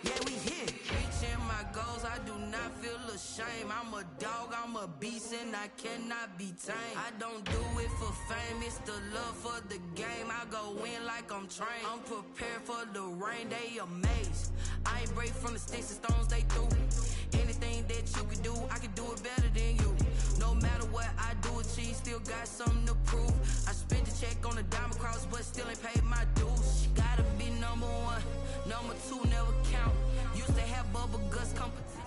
Yeah, we here. Reaching my goals, I do not feel ashamed. I'm a dog, I'm a beast, and I cannot be tamed. I don't do it for fame, it's the love for the game. I go in like I'm trained. I'm prepared for the rain, they amazed. I ain't break from the sticks and stones they threw. Anything that you can do, I can do it better than you. No matter what I do, achieve, still got something to prove. I spent the check on the diamond cross, but still ain't paid my dues. Gotta be number one, number two never count. Used to have bubble guts competition.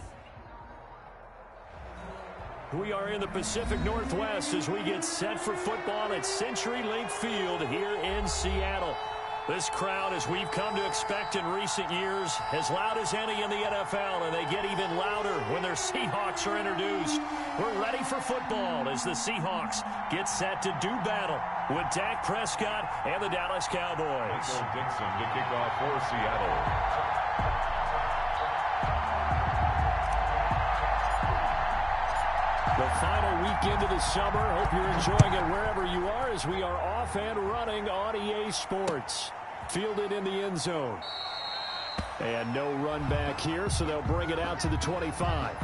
We are in the Pacific Northwest as we get set for football at CenturyLink Field here in Seattle. This crowd, as we've come to expect in recent years, as loud as any in the NFL, and they get even louder when their Seahawks are introduced. We're ready for football as the Seahawks get set to do battle with Dak Prescott and the Dallas Cowboys. Michael Dixon to kick off for Seattle. The final weekend of the summer. Hope you're enjoying it wherever you are as we are off and running on EA Sports. Fielded in the end zone. And no run back here, so they'll bring it out to the 25.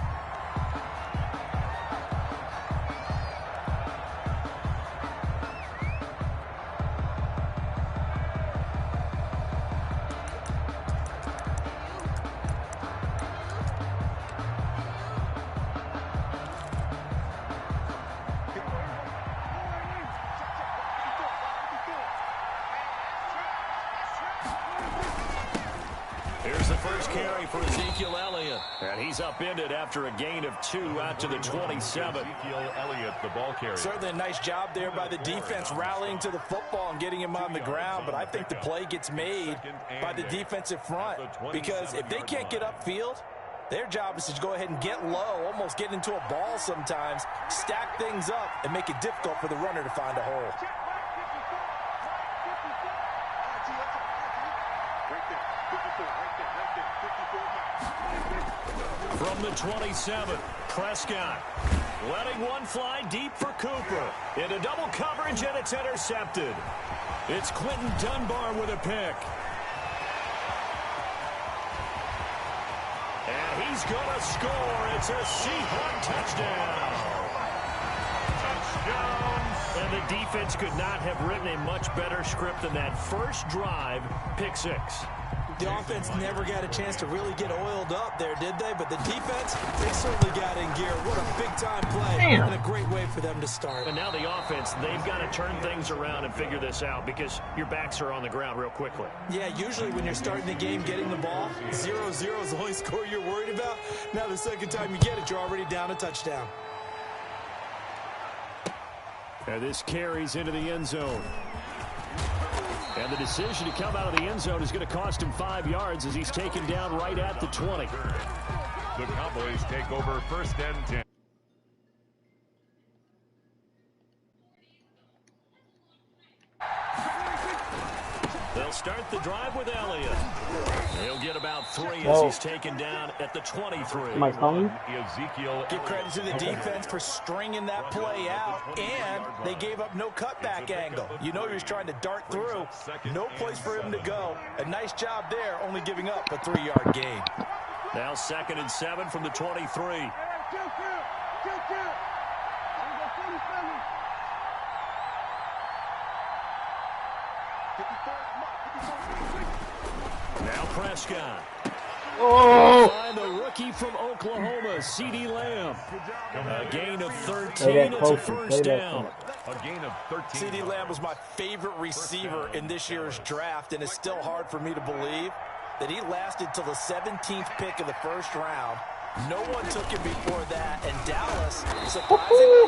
And he's upended after a gain of 2 out to the 27. Ezekiel Elliott, the ball carrier. Certainly a nice job there by the defense rallying to the football and getting him on the ground. But I think the play gets made by the defensive front because if they can't get upfield, their job is to go ahead and get low, almost get into a ball sometimes, stack things up, and make it difficult for the runner to find a hole. From the 27, Prescott letting one fly deep for Cooper. Into double coverage, and it's intercepted. It's Quentin Dunbar with a pick. And he's going to score. It's a Seahawk touchdown. And the defense could not have written a much better script than that first drive, pick 6. The offense never got a chance to really get oiled up there, did they? But the defense, they certainly got in gear. What a big-time play and a great way for them to start. And now the offense, they've got to turn things around and figure this out because your backs are on the ground real quickly. Yeah, usually when you're starting the game, getting the ball, 0-0 is the only score you're worried about. Now the second time you get it, you're already down a touchdown. And this carries into the end zone. And the decision to come out of the end zone is going to cost him 5 yards as he's taken down right at the 20. The Cowboys take over 1st and 10. They'll start the drive with Elliott. He'll get about 3 as he's taken down at the 23. My phone? Ezekiel. Give credit to the defense for stringing that play out, and they gave up no cutback angle. You know he was trying to dart through. No place for him to go. A nice job there, only giving up a 3-yard gain. Now 2nd and 7 from the 23. Now Prescott. Oh! Find the rookie from Oklahoma, CeeDee Lamb. A gain of 13. It's a first down. A gain of 13. CeeDee Lamb was my favorite receiver in this year's draft, and it's still hard for me to believe that he lasted till the 17th pick of the first round. No one took him before that, and Dallas, surprisingly,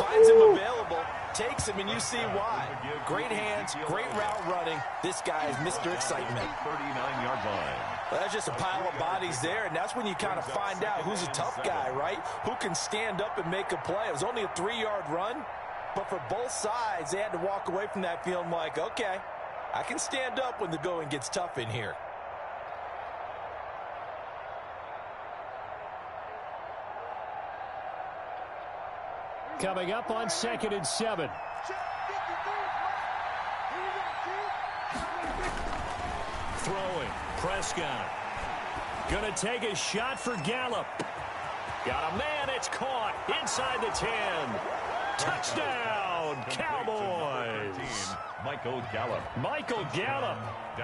finds him available, takes him, and you see why. Great hands, great route running. This guy is Mr. Excitement. 39-yard line. Well, that's just a pile of bodies there, and that's when you kind of find out who's a tough guy, right? Who can stand up and make a play. It was only a 3-yard run, but for both sides, they had to walk away from that feeling like, okay, I can stand up when the going gets tough in here. Coming up on 2nd and 7. Throwing, Prescott. Gonna take a shot for Gallup. Got a man, it's caught inside the 10. Touchdown, Cowboys. Michael Gallup. Michael Gallup,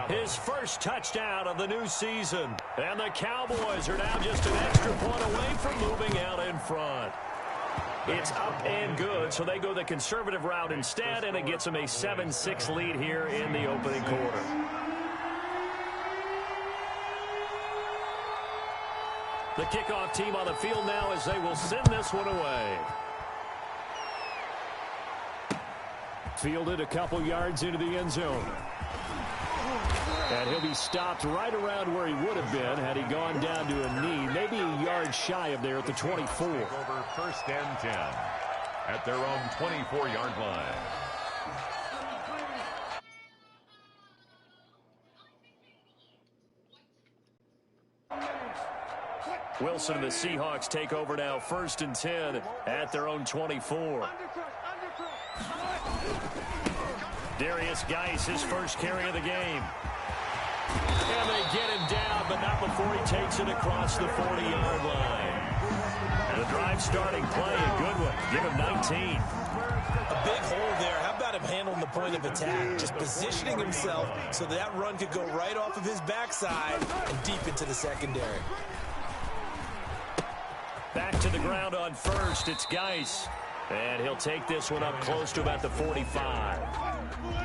his first touchdown of the new season. And the Cowboys are now just an extra point away from moving out in front. It's up and good, so they go the conservative route instead, and it gets them a 7-6 lead here in the opening quarter. The kickoff team on the field now as they will send this one away. Fielded a couple yards into the end zone. And he'll be stopped right around where he would have been had he gone down to a knee, maybe a yard shy of there at the 24. Over first and 10 at their own 24-yard line. Wilson and the Seahawks take over now, first and 10 at their own 24. Darius Geis, his first carry of the game. And they get him down, but not before he takes it across the 40-yard line. And the drive starting play, a good one. Give him 19. A big hole there. How about him handling the point of attack? Just positioning himself so that run could go right off of his backside and deep into the secondary. Back to the ground on first. It's Geis. And he'll take this one up close to about the 45.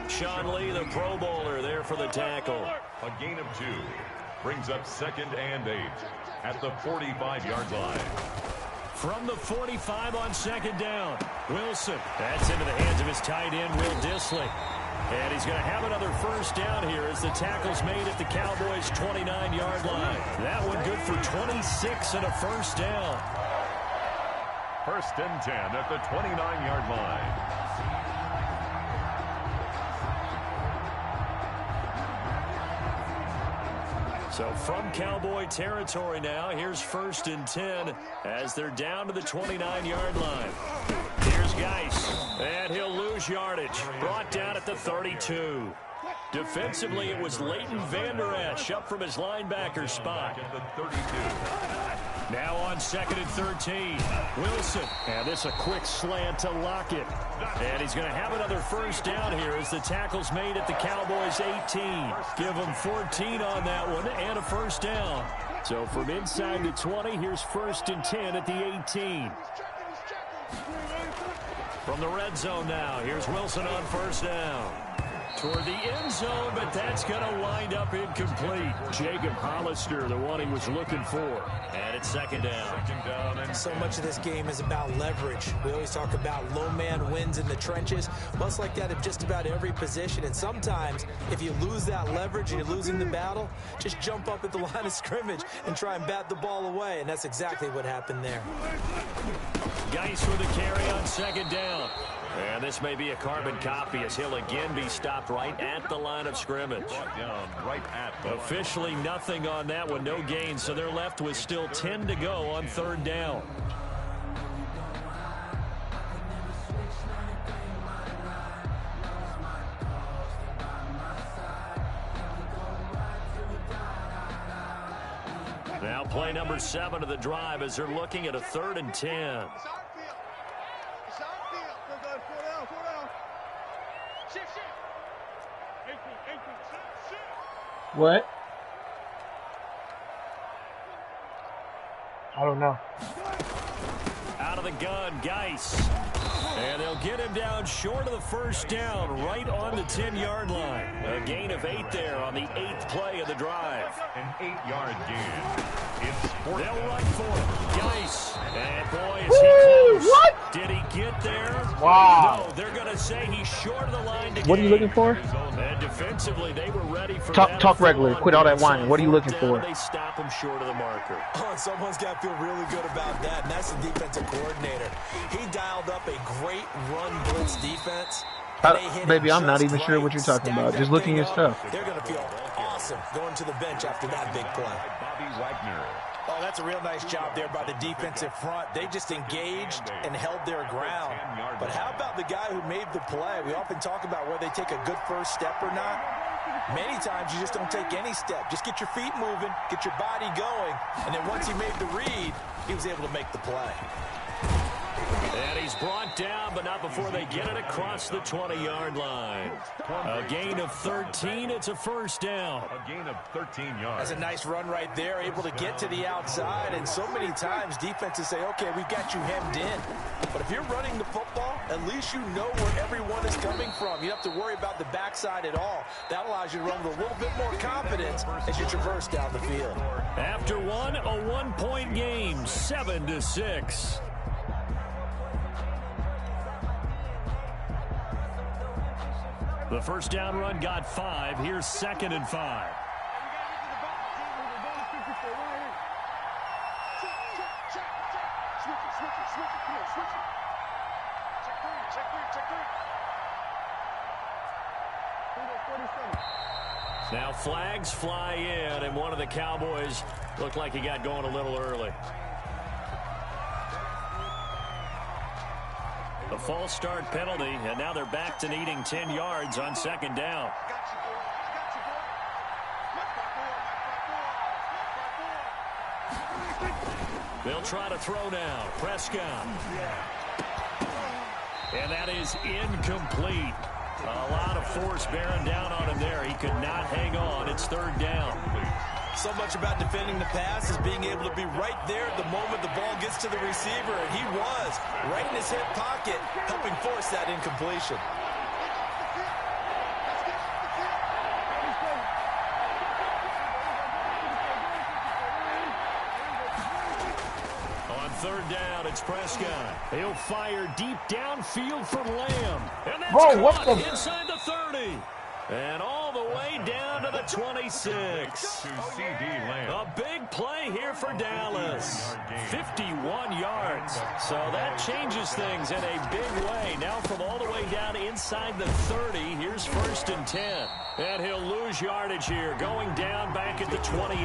Sean Lee, the Pro Bowler, there for the tackle. A gain of 2 brings up second and 8 at the 45-yard line. From the 45 on second down, Wilson. That's into the hands of his tight end, Will Dissly. And he's going to have another first down here as the tackle's made at the Cowboys' 29-yard line. That one good for 26 and a first down. First and 10 at the 29-yard line. So from Cowboy territory now, here's first and 10 as they're down to the 29-yard line. Here's Geis, and he'll lose yardage. Brought down at the 32. Defensively, it was Leighton Vander Esch up from his linebacker spot. At the 32. Now on second and 13, Wilson. And this a quick slant to Lockett. And he's going to have another first down here as the tackle's made at the Cowboys' 18. Give them 14 on that one and a first down. So from inside the 20, here's first and 10 at the 18. From the red zone now, here's Wilson on first down. Toward the end zone, but that's going to wind up incomplete. Jacob Hollister, the one he was looking for. And it's second down. And so much of this game is about leverage. We always talk about low man wins in the trenches. Well, it's like that at just about every position. And sometimes, if you lose that leverage and you're losing the battle, just jump up at the line of scrimmage and try and bat the ball away. And that's exactly what happened there. Geis with a carry on second down. And this may be a carbon copy as he'll again be stopped right at the line of scrimmage. Officially nothing on that one, no gain, so they're left with still 10 to go on third down. Now play number 7 of the drive as they're looking at a 3rd and 10. What? I don't know. Out of the gun, Geis. And they'll get him down short of the first down, right on the 10-yard line. A gain of 8 there on the 8th play of the drive. An 8-yard gain. They'll run for it. Geis. And boy, is he close. What? Did he get there? Wow. No, they're going to say he's short of the line to What are you looking for? And defensively, they were ready for Talk regular. Quit all that whining. What are you looking for? They stop him short of the marker. Oh, and someone's got to feel really good about that, and that's the defensive coordinator. He dialed up a great run blitz defense. Baby, I'm not even sure what you're talking about. Just looking at stuff. They're going to feel awesome going to the bench after that big play. Bobby Wagner. Oh, that's a real nice job there by the defensive front. They just engaged and held their ground. But how about the guy who made the play? We often talk about whether they take a good first step or not. Many times you just don't take any step. Just get your feet moving, get your body going, and then once he made the read, he was able to make the play. And he's brought down, but not before they get it across the 20-yard line. A gain of 13. It's a first down. A gain of 13 yards. That's a nice run right there, able to get to the outside. And so many times defenses say, okay, we've got you hemmed in. But if you're running the football, at least you know where everyone is coming from. You don't have to worry about the backside at all. That allows you to run with a little bit more confidence as you traverse down the field. After one, a one-point game, 7-6. The first down run got 5. Here's 2nd and 5. Now flags fly in, and one of the Cowboys looked like he got going a little early. A false start penalty, and now they're back to needing 10 yards on 2nd down. They'll try to throw now. Prescott. And that is incomplete. A lot of force bearing down on him there. He could not hang on. It's 3rd down. So much about defending the pass is being able to be right there at the moment the ball gets to the receiver, and he was right in his hip pocket, helping force that incompletion. On 3rd down, it's Prescott. He'll fire deep downfield for Lamb. And that's caught inside the 30. And all the way down to the 26. To C.D. Lamb. A big play here for Dallas. 51 yards. So that changes things in a big way. Now from all the way down inside the 30, here's 1st and 10. And he'll lose yardage here, going down back at the 28.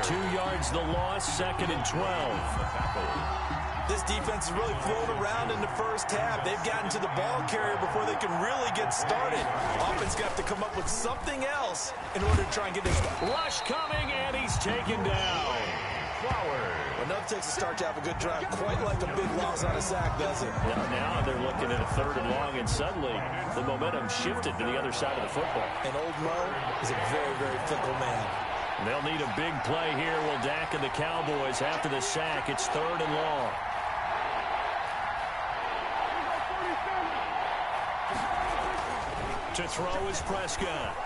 2 yards the loss, 2nd and 12. This defense is really flown around in the first half. They've gotten to the ball carrier before they can really get started. Offense got to come up with something else in order to try and get this. Rush coming, and he's taken down. Another Texas start to have a good drive, quite like a big loss on a sack, does it? Now they're looking at a 3rd and long, and suddenly the momentum shifted to the other side of the football. And old Mo is a very, very fickle man. They'll need a big play here. Will Dak and the Cowboys after the sack. It's 3rd and long. To throw is Prescott.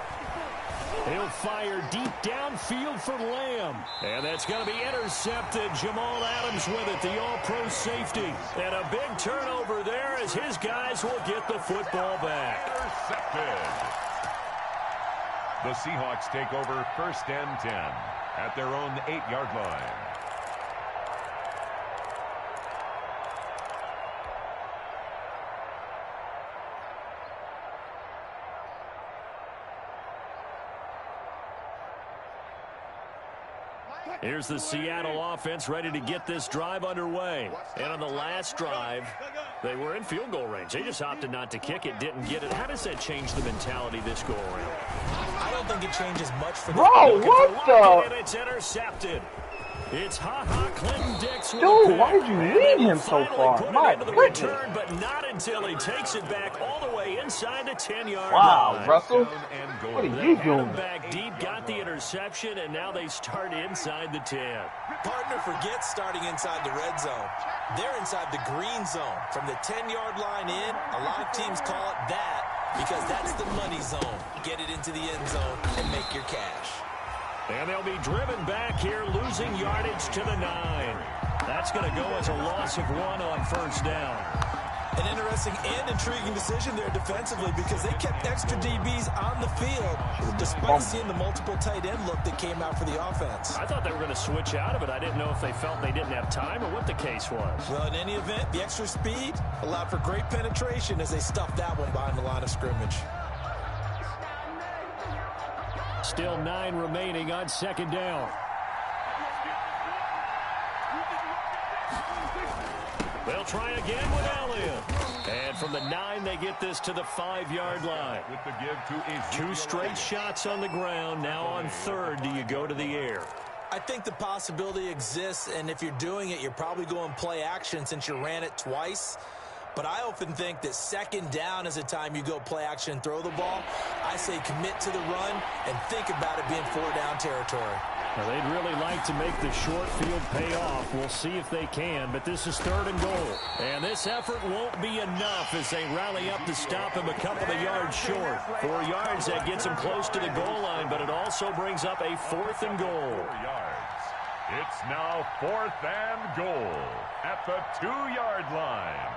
He'll fire deep downfield for Lamb. And that's going to be intercepted. Jamal Adams with it, the all-pro safety. And a big turnover there as his guys will get the football back. Intercepted. The Seahawks take over 1st and 10 at their own 8-yard line. Here's the Seattle offense ready to get this drive underway. And on the last drive, they were in field goal range. They just opted not to kick it, didn't get it. How does that change the mentality this go around? I don't think it changes much for them. Bro, what the? And it's intercepted. It's Clinton Dix. Dude, why did you leave him so far? My goodness. Return, but not until he takes it back all the way inside the 10-yard wow, line. Russell, what are you doing? Back deep, got the interception, and now they start inside the 10. Partner forgets starting inside the red zone. They're inside the green zone. From the 10-yard line in, a lot of teams call it that because that's the money zone. Get it into the end zone and make your cash. And they'll be driven back here, losing yardage to the 9. That's going to go as a loss of 1 on 1st down. An interesting and intriguing decision there defensively because they kept extra DBs on the field despite seeing the multiple tight end look that came out for the offense. I thought they were going to switch out of it. I didn't know if they felt they didn't have time or what the case was. Well, in any event, the extra speed allowed for great penetration as they stuffed that one behind the line of scrimmage. Still 9 remaining on 2nd down. They'll try again with Elliott. And from the 9, they get this to the 5-yard line. With the give to 2 straight shots on the ground. Now on 3rd, do you go to the air? I think the possibility exists, and if you're doing it, you're probably going play action since you ran it twice. But I often think that 2nd down is the time you go play action and throw the ball. I say commit to the run and think about it being 4-down territory. Well, they'd really like to make the short field pay off. We'll see if they can, but this is 3rd and goal. And this effort won't be enough as they rally up to stop him a couple of yards short. 4 yards, that gets him close to the goal line, but it also brings up a 4th and goal. 4 yards. It's now 4th and goal at the 2-yard line.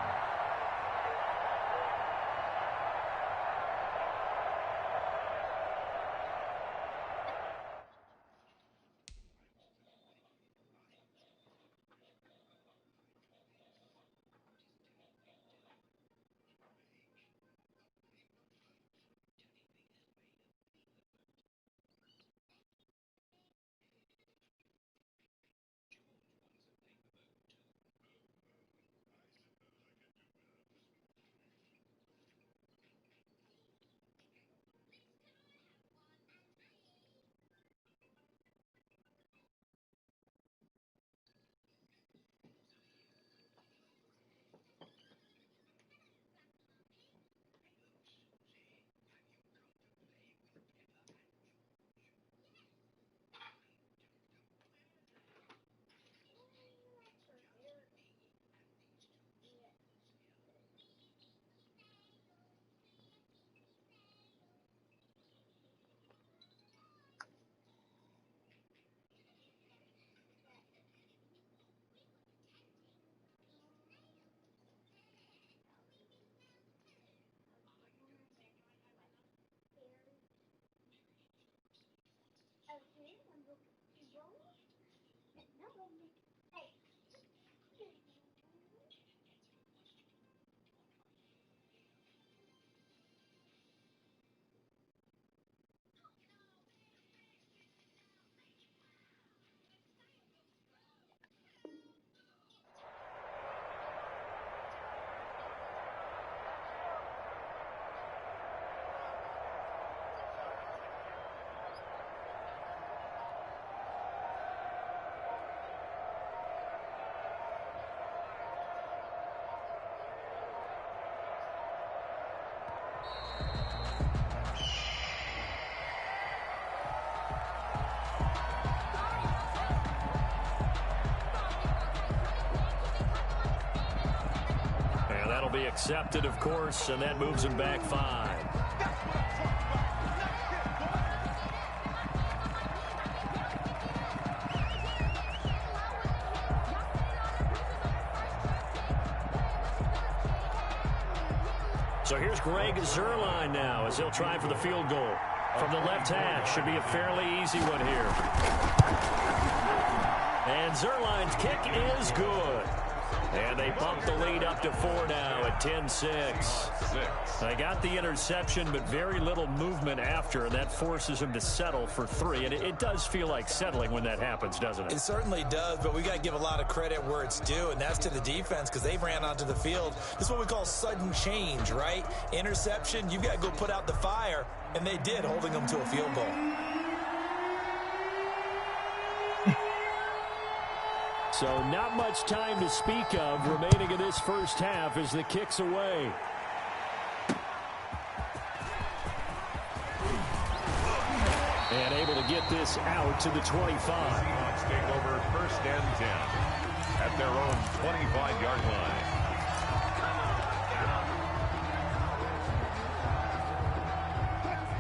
Be accepted, of course, and that moves him back 5. So here's Greg Zuerlein now as he'll try for the field goal. From the left hash, should be a fairly easy one here. And Zuerlein's kick is good. And they bump the lead up to 4 now at 10-6. They got the interception, but very little movement after, and that forces him to settle for 3. And it does feel like settling when that happens, doesn't it? It certainly does, but we got to give a lot of credit where it's due, and that's to the defense because they ran onto the field. This is what we call sudden change, right? Interception, you've got to go put out the fire, and they did, holding them to a field goal. So not much time to speak of remaining in this first half as the kick's away. And able to get this out to the 25. Seahawks take over 1st and 10 at their own 25-yard line.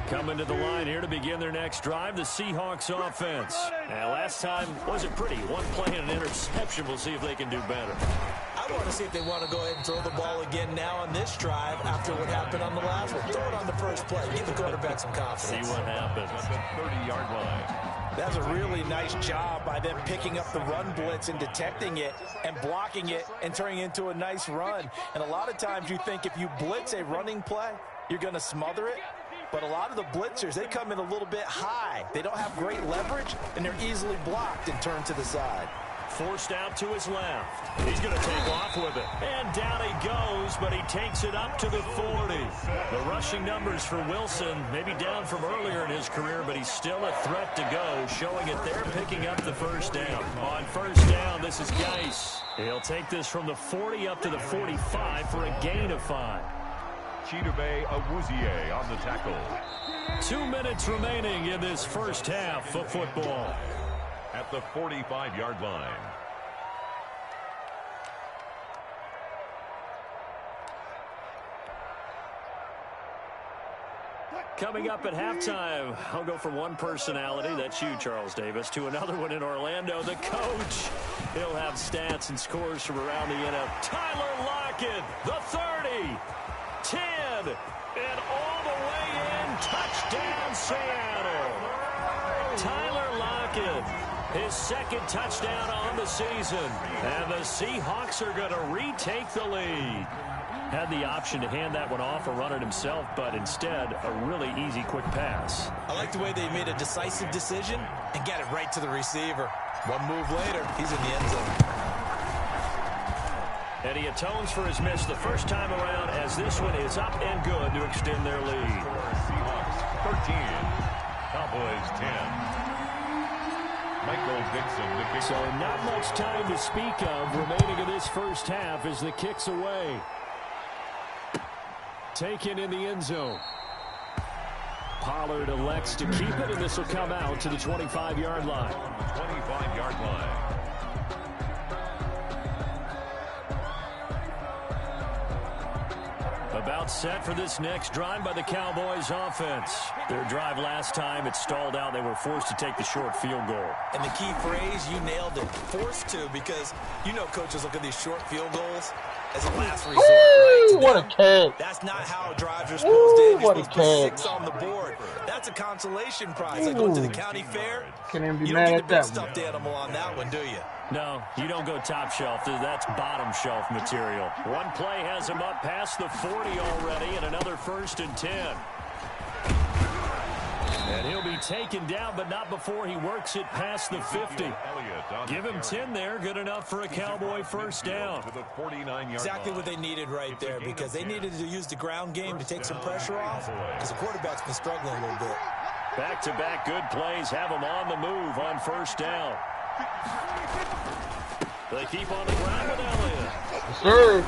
Coming to the line here to begin their next drive, the Seahawks offense. And last time wasn't pretty. One play and an interception. We'll see if they can do better. I want to see if they want to go ahead and throw the ball again now on this drive after what happened on the last one. Throw it on the first play. Give the quarterback some confidence. See what happens. At the 30-yard line. That's a really nice job by them picking up the run blitz and detecting it and blocking it and turning it into a nice run. And a lot of times you think if you blitz a running play, you're going to smother it. But a lot of the blitzers, they come in a little bit high. They don't have great leverage, and they're easily blocked and turned to the side. forced out to his left. He's going to take off with it. And down he goes, but he takes it up to the 40. The rushing numbers for Wilson, maybe down from earlier in his career, but he's still a threat to go, showing it they're picking up the first down. On first down, this is Geis. He'll take this from the 40 up to the 45 for a gain of 5. Chidobe Awuzie on the tackle. 2 minutes remaining in this first half of football. At the 45-yard line. Coming up at halftime, I'll go from one personality, that's you, Charles Davis, to another one in Orlando, the coach. He'll have stats and scores from around the NFL. Tyler Lockett, the 30, 10, and all the way in, touchdown Seattle. Tyler Lockett, his second touchdown on the season, and the Seahawks are going to retake the lead. Had the option to hand that one off or run it himself, but instead, a really easy, quick pass. I like the way they made a decisive decision and got it right to the receiver. One move later, he's in the end zone. And he atones for his miss the first time around as this one is up and good to extend their lead. Seahawks 13, Cowboys 10. Michael Dixon, the kicker. So not much time to speak of remaining in this first half as the kick's away. Taken in the end zone. Pollard elects to keep it, and this will come out to the 25-yard line. 25-yard line. About set for this next drive by the Cowboys offense. Their drive last time, it stalled out. They were forced to take the short field goal. And the key phrase, you nailed it, forced to, because you know coaches look at these short field goals as a last resort, right? What a catch. That's not how drives are supposed to end. You're What a supposed to put 6 catch. on the board. That's a consolation prize. Like going to the county fair. Can't even be You mad don't at get the big that stuffed one. animal on that one, do you? No, you don't go top shelf. That's bottom shelf material. One play has him up past the 40 already, and another 1st and 10. And he'll be taken down, but not before he works it past the 50. Give him 10 there, good enough for a Cowboy first down. Exactly what they needed right there, because they needed to use the ground game to take some pressure off, because the quarterback's been struggling a little bit. Back-to-back good plays have him on the move on first down. They keep on the ground with Elliott. Yes, sir.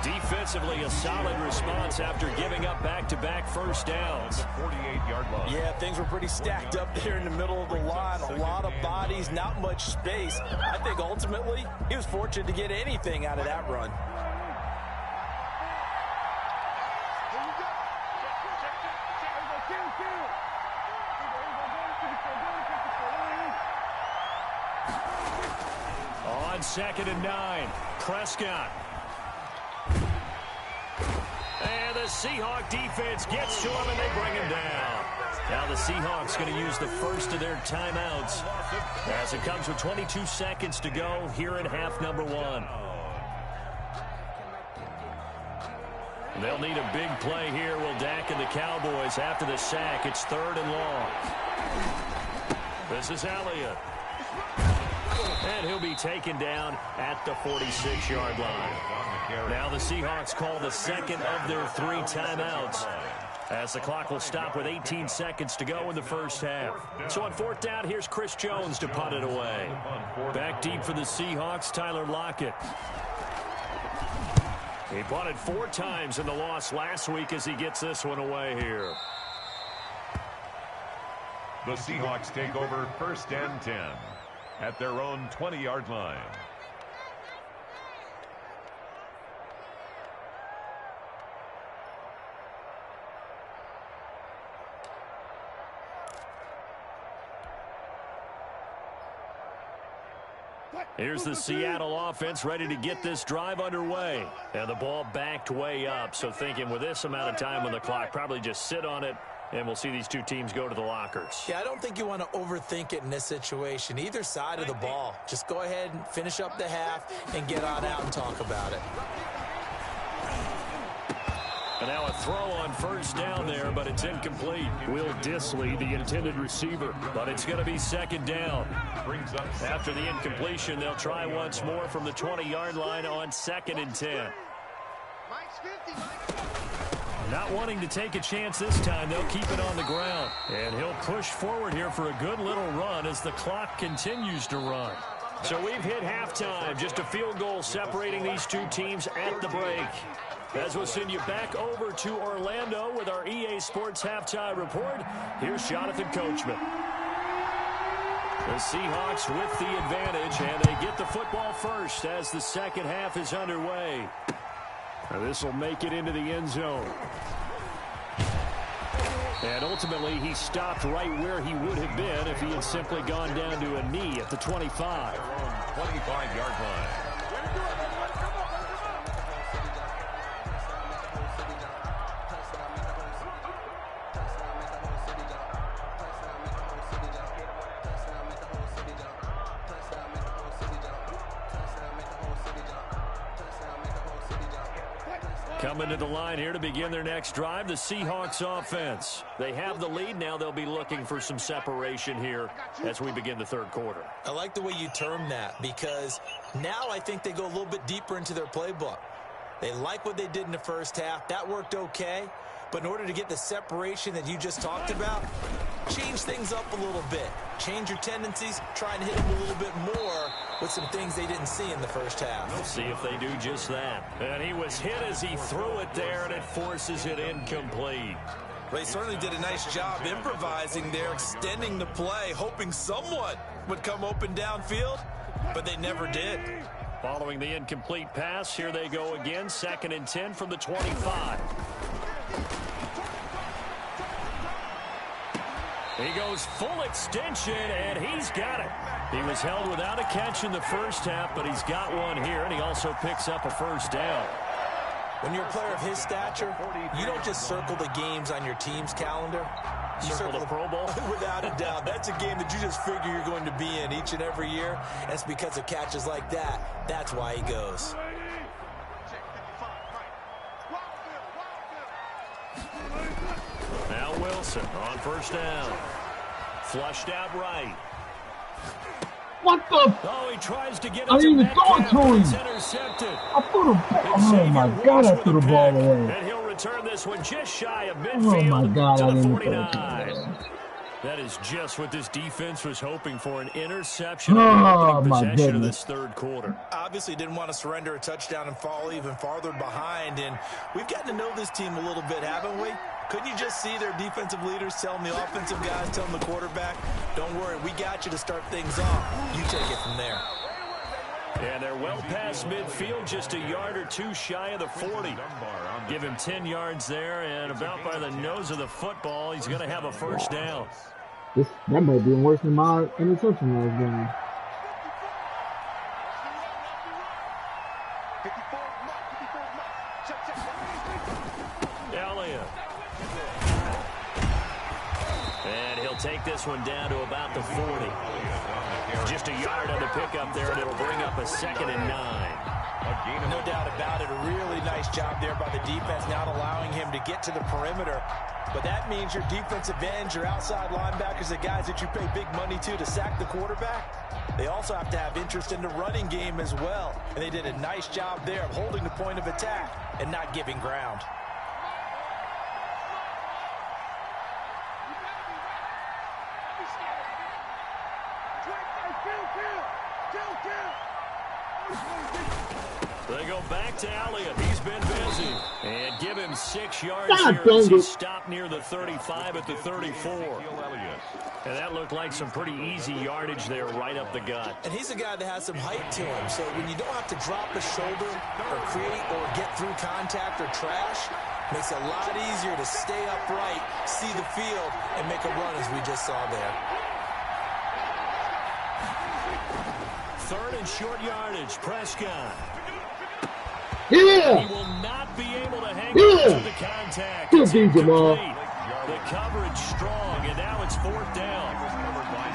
Defensively, a solid response after giving up back-to-back first downs. 48-yard line. Yeah, things were pretty stacked up there in the middle of the line. A lot of bodies, not much space. I think ultimately he was fortunate to get anything out of that run. On 2nd and 9, Prescott. And the Seahawk defense gets to him, and they bring him down. Now the Seahawks going to use the first of their timeouts as it comes with 22 seconds to go here in half number 1. They'll need a big play here, will Dak and the Cowboys after the sack. It's 3rd and long. This is Elliott. And he'll be taken down at the 46-yard line. Now the Seahawks call the second of their 3 timeouts, as the clock will stop with 18 seconds to go in the first half. So on 4th down, here's Chris Jones to punt it away. Back deep for the Seahawks, Tyler Lockett. He punted 4 times in the loss last week as he gets this one away here. The Seahawks take over 1st and 10 at their own 20-yard line. Here's the Seattle offense ready to get this drive underway. And the ball backed way up, so thinking with this amount of time on the clock, probably just sit on it, and we'll see these two teams go to the lockers. Yeah, I don't think you want to overthink it in this situation. Either side of the ball. Just go ahead and finish up the half and get on out and talk about it. And now a throw on first down there, but it's incomplete. Will Dissly, the intended receiver, but it's going to be second down. After the incompletion, they'll try once more from the 20-yard line on 2nd and 10. Not wanting to take a chance this time, they'll keep it on the ground. And he'll push forward here for a good little run as the clock continues to run. So we've hit halftime, just a field goal separating these two teams at the break. As we'll send you back over to Orlando with our EA Sports Halftime Report, here's Jonathan Coachman. The Seahawks with the advantage, and they get the football first as the second half is underway. This will make it into the end zone. And ultimately, he stopped right where he would have been if he had simply gone down to a knee at the 25. 25-yard line. Coming to the line here to begin their next drive, the Seahawks offense. They have the lead. Now they'll be looking for some separation here as we begin the third quarter. I like the way you term that, because now I think they go a little bit deeper into their playbook. They like what they did in the first half. That worked okay. But in order to get the separation that you just talked about, change things up a little bit. Change your tendencies. Try and hit them a little bit more with some things they didn't see in the first half. We'll see if they do just that. And he was hit as he threw it there, and it forces it incomplete. They certainly did a nice job improvising there, extending the play, hoping someone would come open downfield, but they never did. Following the incomplete pass, here they go again, 2nd and 10 from the 25. He goes full extension, and he's got it. He was held without a catch in the first half, but he's got one here, and he also picks up a first down. When you're a player of his stature, you don't just circle the games on your team's calendar. You circle the Pro Bowl? Without a doubt. That's a game that you just figure you're going to be in each and every year. And it's because of catches like that. That's why he goes. Now Wilson on first down. Flushed out right. What the? Oh, he tries to get it I to didn't even throw it to him. It's intercepted. I threw the ball. Oh my God, I threw the ball away. And he'll return this one just shy of Oh midfield my God, to I the didn't 49. That is just what this defense was hoping for, an interception Oh in the my opening possession of goodness. this third quarter. Obviously didn't want to surrender a touchdown and fall even farther behind. And we've gotten to know this team a little bit, haven't we? Couldn't you just see their defensive leaders telling the offensive guys, telling the quarterback, don't worry, we got you to start things off. You take it from there. And they're well past midfield, just a yard or two shy of the 40. Give him 10 yards there, and about by the nose of the football, he's going to have a first down. That might be worse than my interception last game. Elliott. And he'll take this one down to about the 40. Just a yard on the pickup there, and it'll bring up a 2nd and 9. No doubt about it. A really nice job there by the defense, not allowing him to get to the perimeter. But that means your defensive ends, your outside linebackers, the guys that you pay big money to sack the quarterback, they also have to have interest in the running game as well. And they did a nice job there of holding the point of attack and not giving ground. They go back to Elliott. He's been busy. And give him 6 yards God here as dang he it. stopped near the 35 at the 34. And that looked like some pretty easy yardage there right up the gut. And he's a guy that has some height to him. So when you don't have to drop a shoulder or create or get through contact or trash, makes it a lot easier to stay upright, see the field, and make a run as we just saw there. 3rd and short yardage. Prescott. Yeah! He will not be able to hang on to the contact. Good It's D, Jamal. incomplete. The coverage strong, and now it's 4th down.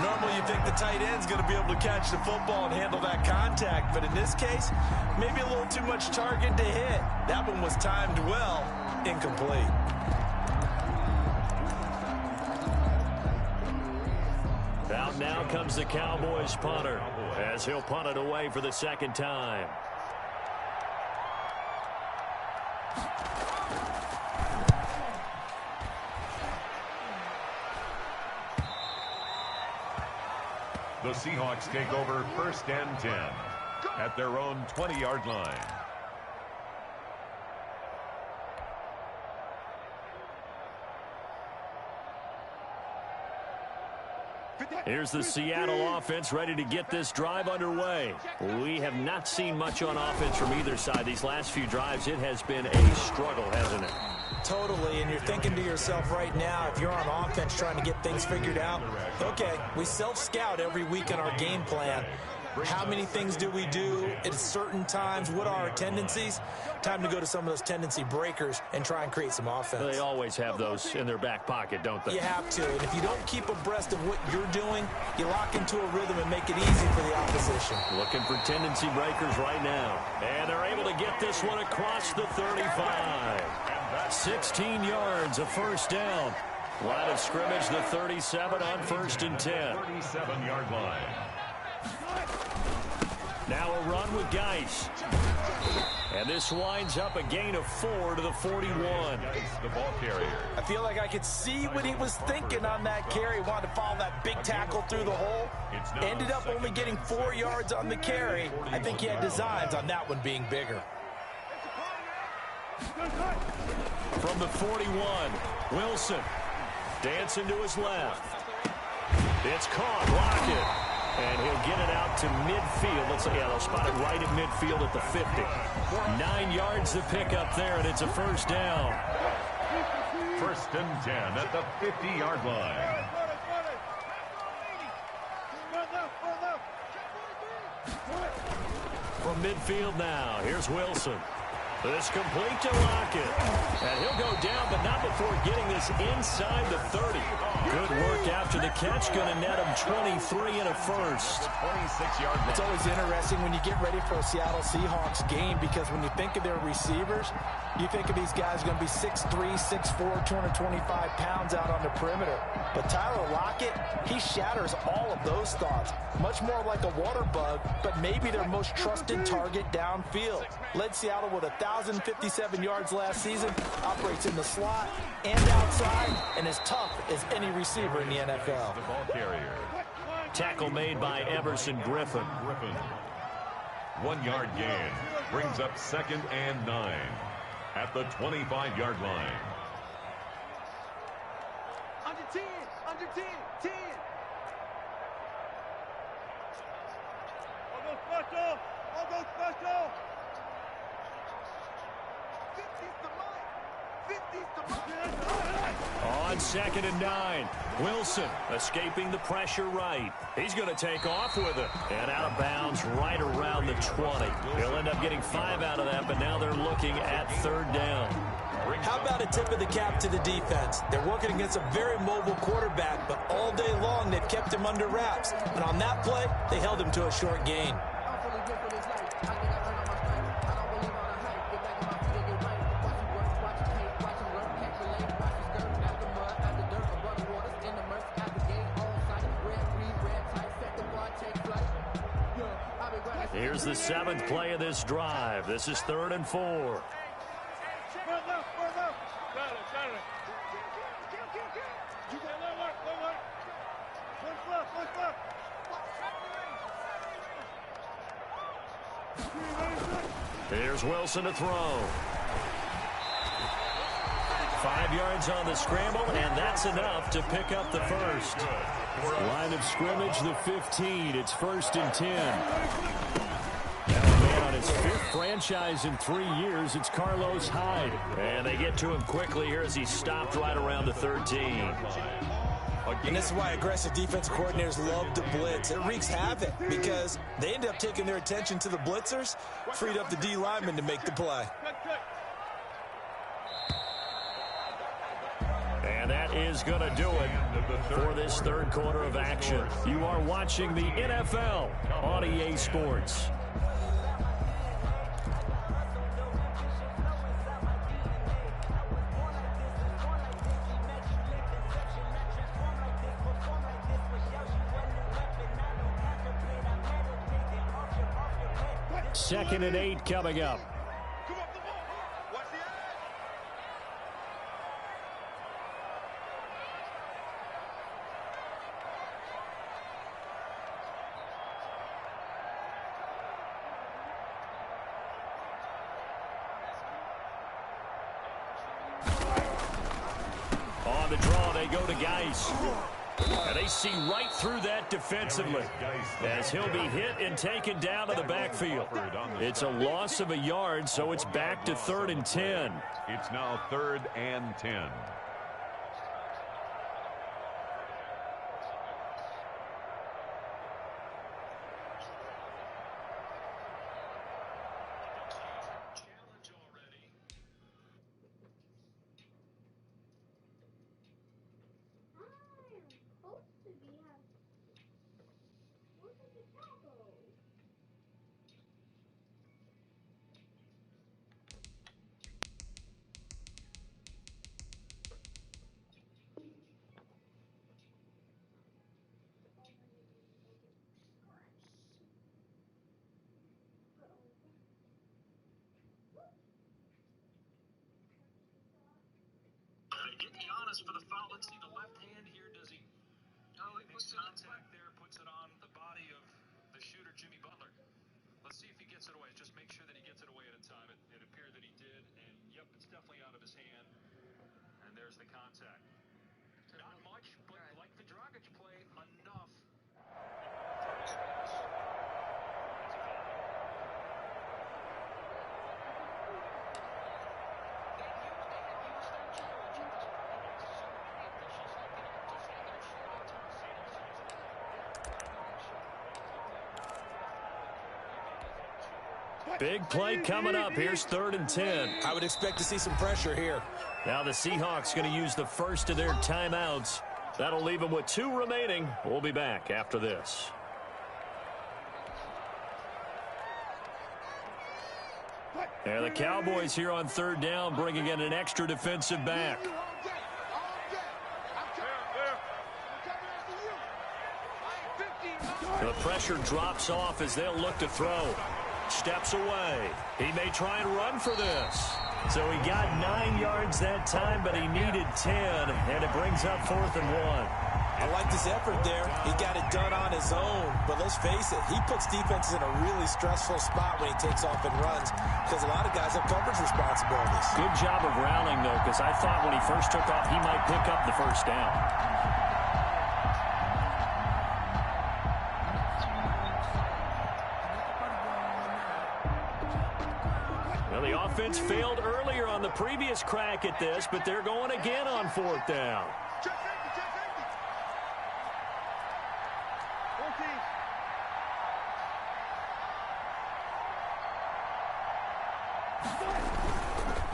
Normally you think the tight end's going to be able to catch the football and handle that contact, but in this case, maybe a little too much target to hit. That one was timed well, incomplete. Out now comes the Cowboys punter as he'll punt it away for the second time. The Seahawks take over 1st and 10 at their own 20-yard line. Here's the Seattle offense ready to get this drive underway. We have not seen much on offense from either side. These last few drives, it has been a struggle, hasn't it? Totally, and you're thinking to yourself right now, if you're on offense trying to get things figured out, okay, we self-scout every week in our game plan. How many things do we do at certain times? What are our tendencies? Time to go to some of those tendency breakers and try and create some offense. They always have those in their back pocket, don't they? You have to, and if you don't keep abreast of what you're doing, you lock into a rhythm and make it easy for the opposition. Looking for tendency breakers right now. And they're able to get this one across the 35. 16 yards, a first down. Line of scrimmage, the 37 on 1st and 10. 37-yard line. Now a run with Geis. And this winds up a gain of 4 to the 41. The ball carrier. I feel like I could see what he was thinking on that carry. Wanted to follow that big tackle through the hole. Ended up only getting 4 yards on the carry. I think he had designs on that one being bigger. From the 41, Wilson dancing to his left. It's caught, Lockett. And he'll get it out to midfield. Let's say, yeah, they'll spot it right at midfield at the 50. 9 yards to pick up there, and it's a first down. 1st and 10 at the 50-yard line. From midfield now, here's Wilson. This complete to Lockett. And he'll go down, but not before getting this inside the 30. Good work after the catch. Going to net him 23 and a first. 26-yard line. It's always interesting when you get ready for a Seattle Seahawks game because when you think of their receivers, you think of these guys going to be 6'3", 6'4", 225 pounds out on the perimeter. But Tyler Lockett, he shatters all of those thoughts. Much more like a water bug, but maybe their most trusted target downfield. Led Seattle with 1,057 yards last season, operates in the slot and outside, and as tough as any receiver in the NFL. The ball carrier. Tackle made by Everson Griffin. 1 yard gain brings up 2nd and 9 at the 25-yard line. Under 10, 10. I'll go special. 50's the mark. On 2nd and 9, Wilson escaping the pressure right. He's going to take off with it. And out of bounds right around the 20. He'll end up getting 5 out of that, but now they're looking at 3rd down. How about a tip of the cap to the defense? They're working against a very mobile quarterback, but all day long they've kept him under wraps. And on that play, they held him to a short gain. Here's the 7th play of this drive. This is 3rd and 4. Here's Wilson to throw. 5 yards on the scramble, and that's enough to pick up the first. Line of scrimmage, the 15. It's 1st and 10. Now a man on his 5th franchise in 3 years. It's Carlos Hyde. And they get to him quickly here as he stopped right around the 13. And this is why aggressive defensive coordinators love to blitz. It wreaks havoc because they end up taking their attention to the blitzers, freed up the D lineman to make the play. And that is going to do it for this 3rd quarter of action. You are watching the NFL on EA Sports. 2nd and 8 coming up. Come up the ball. Watch the edge. On the draw, they go to Geis. And they see right through that defensively as he'll be hit and taken down to the backfield. It's a loss of a yard, so it's back to 3rd and 10. It's now 3rd and 10. For the foul, let's see the left hand here. Does he? Oh, he makes contact there, puts it on the body of the shooter, Jimmy Butler. Let's see if he gets it away. Just make sure that he gets it away at a time. It appeared that he did, and yep, it's definitely out of his hand. And there's the contact. Not much, but like the Dragic play, enough. Big play coming up. Here's 3rd and 10. I would expect to see some pressure here. Now the Seahawks going to use the first of their timeouts. That'll leave them with 2 remaining. We'll be back after this. And the Cowboys here on 3rd down, bringing in an extra defensive back. The pressure drops off as they'll look to throw. Steps away. He may try and run for this. So he got 9 yards that time, but he needed 10, and it brings up 4th and 1. I like this effort there. He got it done on his own. But let's face it, he puts defenses in a really stressful spot when he takes off and runs because a lot of guys have coverage responsibilities. Good job of rallying, though, because I thought when he first took off, he might pick up the first down. Well, the offense failed earlier on the previous crack at this, but they're going again on 4th down.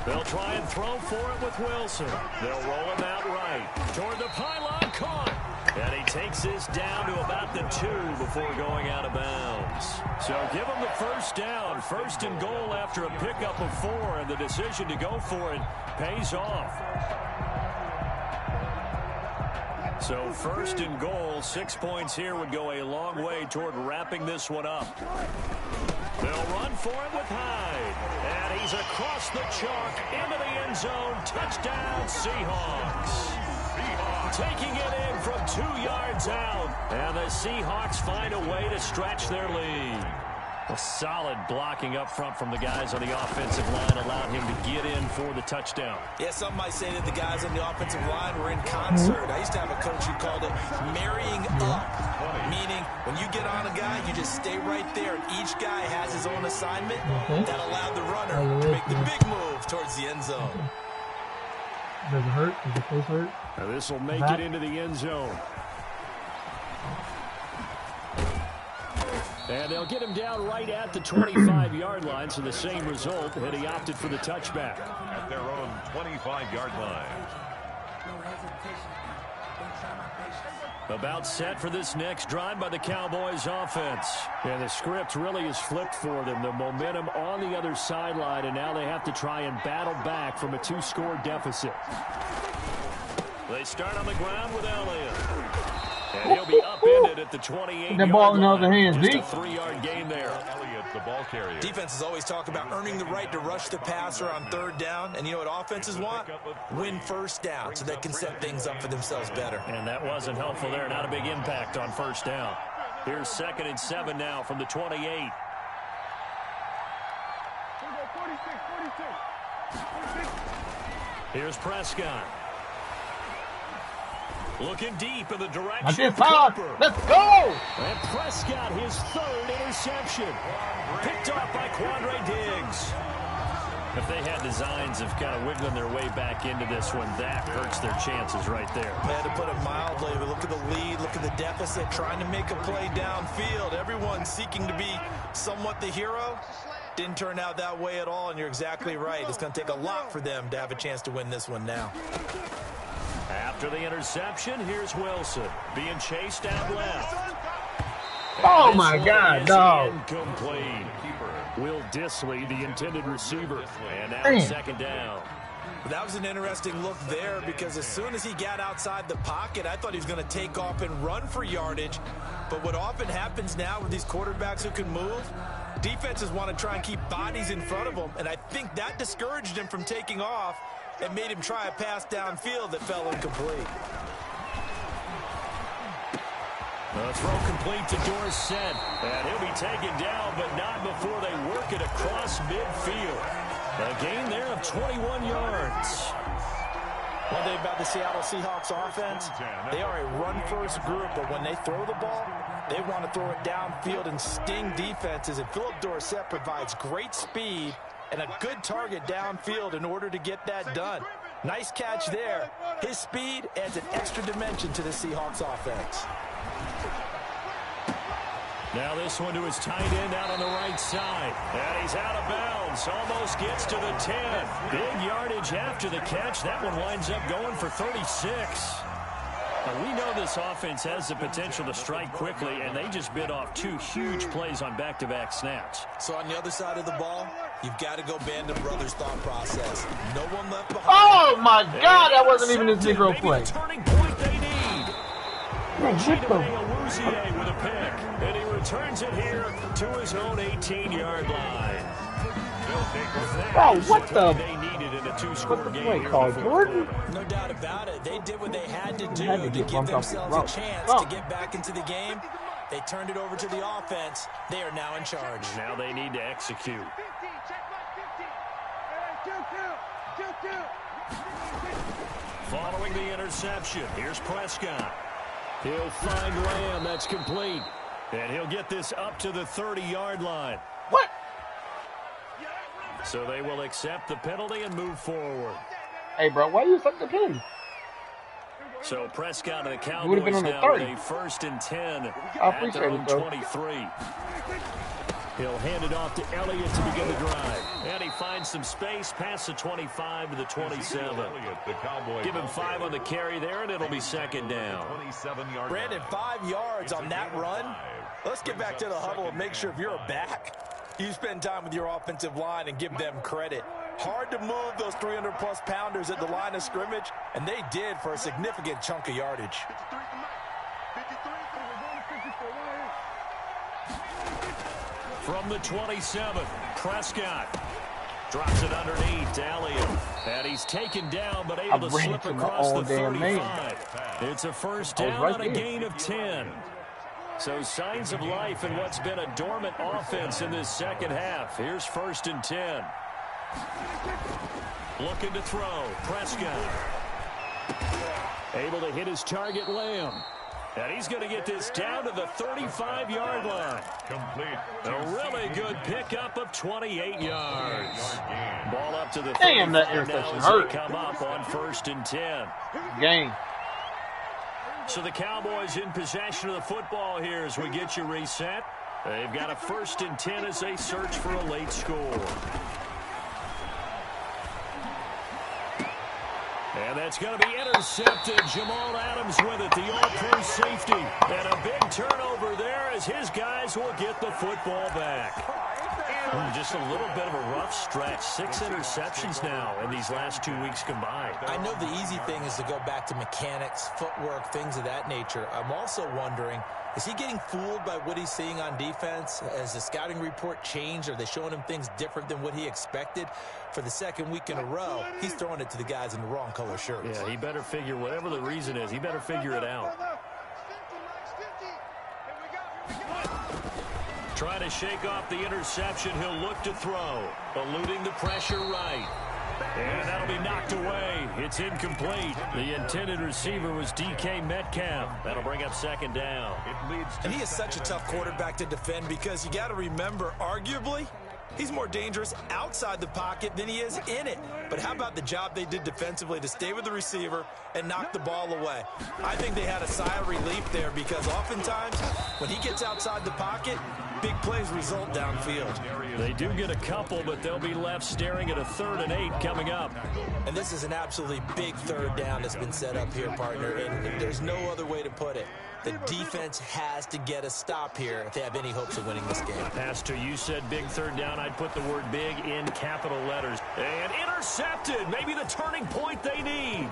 They'll try and throw for it with Wilson. They'll roll him out right. Toward the pylon, caught. And he takes this down to about the 2 before going out of bounds. So give him the first down. 1st and goal after a pickup of 4, and the decision to go for it pays off. So 1st and goal, 6 points here would go a long way toward wrapping this one up. They'll run for it with Hyde. And he's across the chalk into the end zone. Touchdown, Seahawks. Taking it in from 2 yards out. And the Seahawks find a way to stretch their lead. A solid blocking up front from the guys on the offensive line allowed him to get in for the touchdown. Yeah, some might say that the guys on the offensive line were in concert. I used to have a coach who called it marrying up, meaning when you get on a guy, you just stay right there. And each guy has his own assignment that allowed the runner to make the big move towards the end zone. Does it hurt? Does the face hurt? Now this will make it into the end zone. And they'll get him down right at the 25-yard line, so the same result, and he opted for the touchback. At their own 25-yard line. About set for this next drive by the Cowboys offense. And the script really is flipped for them. The momentum on the other sideline, and now they have to try and battle back from a 2-score deficit. They start on the ground with Elliott. And he'll be up upended at the 28-yard the ball in the other line. hands, Just a Zeke. 3-yard gain there. Elliott, the ball carrier. Defenses always talk about earning the right to rush the passer on third down. And you know what offenses want? Win first down so they can set things up for themselves better. And that wasn't helpful there. Not a big impact on first down. Here's 2nd and 7 now from the 28. Here's Prescott. Looking deep in the direction of Cooper. Let's go! And Prescott, his 3rd interception. Picked off by Quandre Diggs. If they had designs of kind of wiggling their way back into this one, that hurts their chances right there. Man, to put it mildly, but look at the lead, look at the deficit, trying to make a play downfield. Everyone seeking to be somewhat the hero. Didn't turn out that way at all, and you're exactly right. It's going to take a lot for them to have a chance to win this one now. After the interception, here's Wilson being chased out left. Oh, my God, no. Incomplete. Will Disley, the intended receiver. And now 2nd down. That was an interesting look there because as soon as he got outside the pocket, I thought he was going to take off and run for yardage. But what often happens now with these quarterbacks who can move, defenses want to try and keep bodies in front of them. And I think that discouraged him from taking off and made him try a pass downfield that fell incomplete. The throw complete to Dorsett. And he'll be taken down, but not before they work it across midfield. A gain there of 21 yards. One thing about the Seattle Seahawks offense, they are a run-first group, but when they throw the ball, they want to throw it downfield and sting defenses. And Philip Dorsett provides great speed and a good target downfield in order to get that done. Nice catch there. His speed adds an extra dimension to the Seahawks offense. Now this one to his tight end out on the right side. And he's out of bounds. Almost gets to the 10. Big yardage after the catch. That one winds up going for 36. Now we know this offense has the potential to strike quickly, and they just bit off 2 huge plays on back-to-back snaps. So on the other side of the ball, you've got to go Band of Brothers thought process. No one left behind. Oh, my God, that wasn't even his Negro play. The turning point they need. Awuzie with a pick, and he returns it here to his own 18-yard line. Oh, what the? They needed in a 2-score game here called Jordan? No doubt about it. They did what they had to do to give themselves a chance to get back into the game. They turned it over to the offense. They are now in charge. Now they need to execute. Following the interception, here's Prescott. He'll find Lamb. That's complete. And he'll get this up to the 30-yard line. What? So they will accept the penalty and move forward. Hey, bro, why you suck the pin? So Prescott and the Cowboys would've been on the now 30. with a 1st and 10 I at their appreciate own it, though. 23. He'll hand it off to Elliott to begin the drive. And he finds some space past the 25 to the 27. Give him 5 on the carry there, and it'll be 2nd down. Brandon, 5 yards on that run. Let's get back to the huddle and make sure if you're a back, you spend time with your offensive line and give them credit. Hard to move those 300-plus pounders at the line of scrimmage, and they did for a significant chunk of yardage. From the 27, Prescott drops it underneath to Elliott. And he's taken down, but able to slip across the 35. It's a 1st down and a gain of 10. So signs of life in what's been a dormant offense in this 2nd half. Here's 1st and 10. Looking to throw. Prescott. Able to hit his target, Lamb. And he's going to get this down to the 35-yard line. Complete. A really good pickup of 28 yards. Ball up to the 35 Damn, that now interception as hurt. they come up on 1st and 10. Game. So the Cowboys in possession of the football here as we get you reset. They've got a 1st and 10 as they search for a late score. And that's going to be intercepted. Jamal Adams with it, the all-pro safety. And a big turnover there as his guys will get the football back. Just a little bit of a rough stretch. 6 interceptions now in these last 2 weeks combined. I know the easy thing is to go back to mechanics, footwork, things of that nature. I'm also wondering, is he getting fooled by what he's seeing on defense? Has the scouting report changed? Are they showing him things different than what he expected? For the second week in a row, he's throwing it to the guys in the wrong color shirts. Yeah, he better figure, whatever the reason is, he better figure it out. Trying to shake off the interception. He'll look to throw. Eluding the pressure right. And that'll be knocked away. It's incomplete. The intended receiver was DK Metcalf. That'll bring up second down. And he is such a tough quarterback to defend because you got to remember, arguably, he's more dangerous outside the pocket than he is in it. But how about the job they did defensively to stay with the receiver and knock the ball away? I think they had a sigh of relief there because oftentimes when he gets outside the pocket, big plays result downfield. They do get a couple, but they'll be left staring at a 3rd and 8 coming up. And this is an absolutely big third down that's been set up here, partner, and there's no other way to put it. The defense has to get a stop here if they have any hopes of winning this game. Pastor, you said big third down. I'd put the word big in capital letters. And intercepted. Maybe the turning point they need.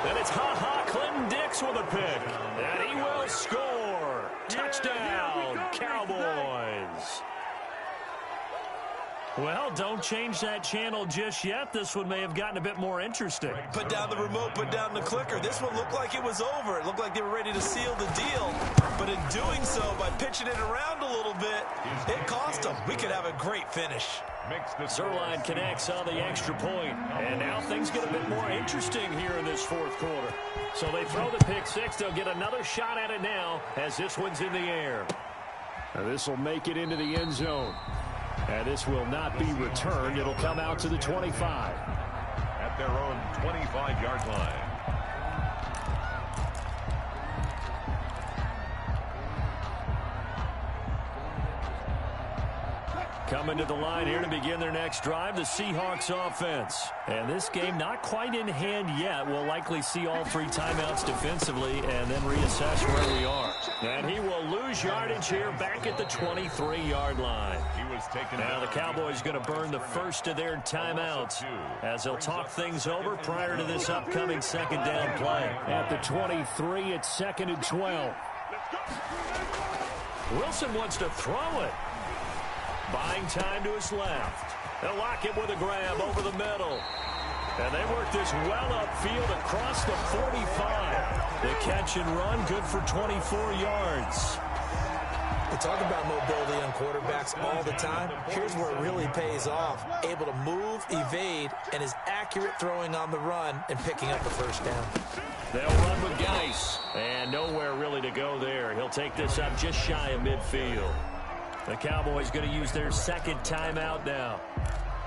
And it's Clinton Dix with a pick. And he will score. Touchdown, Cowboys. Well, don't change that channel just yet. This one may have gotten a bit more interesting. Put down the remote, put down the clicker. This one looked like it was over. It looked like they were ready to seal the deal. But in doing so, by pitching it around a little bit, it cost them. We could have a great finish. Zerline connects on the extra point. And now things get a bit more interesting here in this 4th quarter. So they throw the pick 6. They'll get another shot at it now as this one's in the air. Now this will make it into the end zone. And this will not be returned. It'll come out to the 25. At their own 25-yard line. Coming to the line here to begin their next drive, the Seahawks offense. And this game not quite in hand yet. We'll likely see all 3 timeouts defensively and then reassess where we are. And he will lose yardage here back at the 23-yard line. Now the Cowboys going to burn the first of their timeouts as they'll talk things over prior to this upcoming 2nd down play. At the 23, it's 2nd and 12. Wilson wants to throw it. Buying time to his left. They'll lock it with a grab over the middle. And they work this well upfield across the 45. The catch and run, good for 24 yards. We talk about mobility on quarterbacks all the time. Here's where it really pays off. Able to move, evade, and is accurate throwing on the run and picking up the first down. They'll run with Geis. And nowhere really to go there. He'll take this up just shy of midfield. The Cowboys going to use their 2nd timeout now,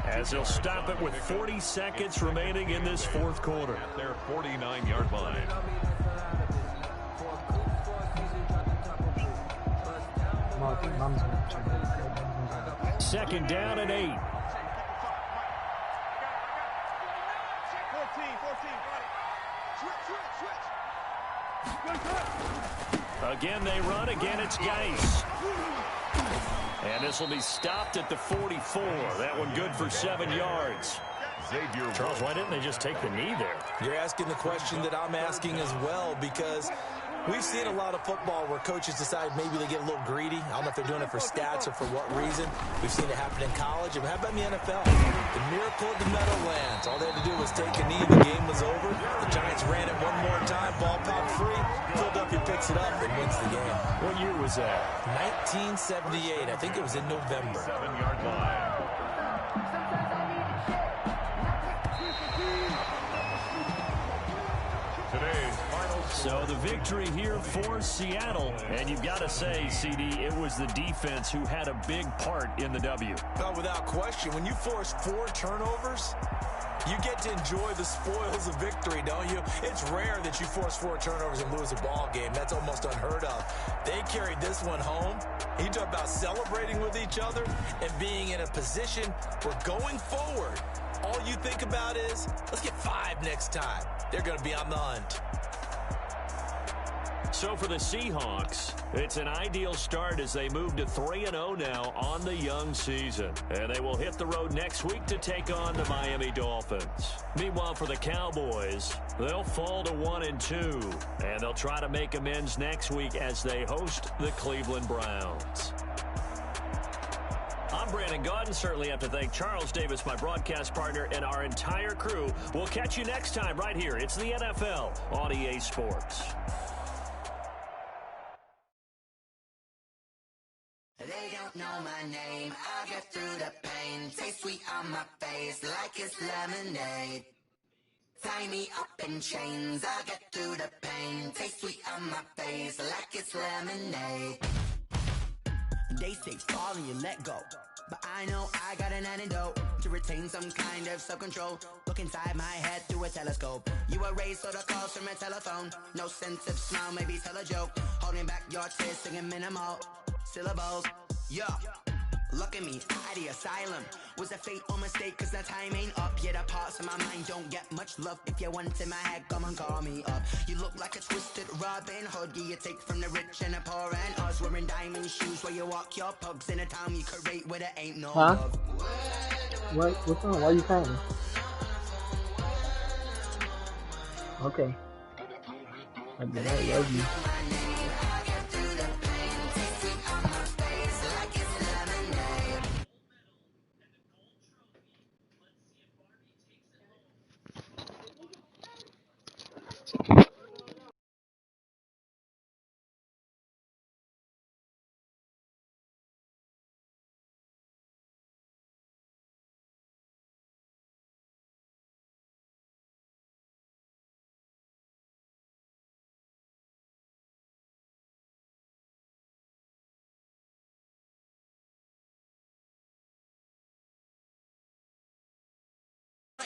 as they'll stop it with 40 seconds remaining in this 4th quarter. At their 49-yard line. Second down and 8. 14. Switch. Again they run. Again it's Geis. And this will be stopped at the 44. That one good for 7 yards. Charles, why didn't they just take the knee there? You're asking the question that I'm asking as well, because we've seen a lot of football where coaches decide maybe they get a little greedy. I don't know if they're doing it for stats or for what reason. We've seen it happen in college. And how about in the NFL? The miracle of the Meadowlands. All they had to do was take a knee. The game was over. The Giants ran it one more time. Ball popped free. Philadelphia picks it up and wins the game. What year was that? 1978. I think it was in November. 7-yard line. So the victory here for Seattle. And you've got to say, CD, it was the defense who had a big part in the W. Without question. When you force 4 turnovers, you get to enjoy the spoils of victory, don't you? It's rare that you force 4 turnovers and lose a ball game. That's almost unheard of. They carried this one home. You talk about celebrating with each other and being in a position where going forward, all you think about is, let's get 5 next time. They're going to be on the hunt. So for the Seahawks, it's an ideal start as they move to 3-0 now on the young season. And they will hit the road next week to take on the Miami Dolphins. Meanwhile, for the Cowboys, they'll fall to 1-2. And they'll try to make amends next week as they host the Cleveland Browns. I'm Brandon Gaudin. Certainly have to thank Charles Davis, my broadcast partner, and our entire crew. We'll catch you next time right here. It's the NFL on EA Sports. They don't know my name, I get through the pain. Taste sweet on my face like it's lemonade. Tie me up in chains, I get through the pain. Taste sweet on my face like it's lemonade. They say fall and you let go, but I know I got an antidote to retain some kind of self-control. Look inside my head through a telescope. You erase all the calls from a telephone. No sense of smile, maybe tell a joke. Holding back your tears, singing minimal syllables. Yeah, look at me, at the asylum. Was a fate or mistake, cause the time ain't up. Yeah, the parts of my mind don't get much love. If you want in my head, come and call me up. You look like a twisted Robin Hood. Yeah, you take from the rich and the poor and us. Wearing diamond shoes where you walk your pugs in a town you create where there ain't no love. What's wrong? Why are you crying? Okay. I love you.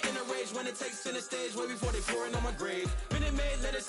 In a rage when it takes to the stage way before they pouring on my grave. Minute Maid, let it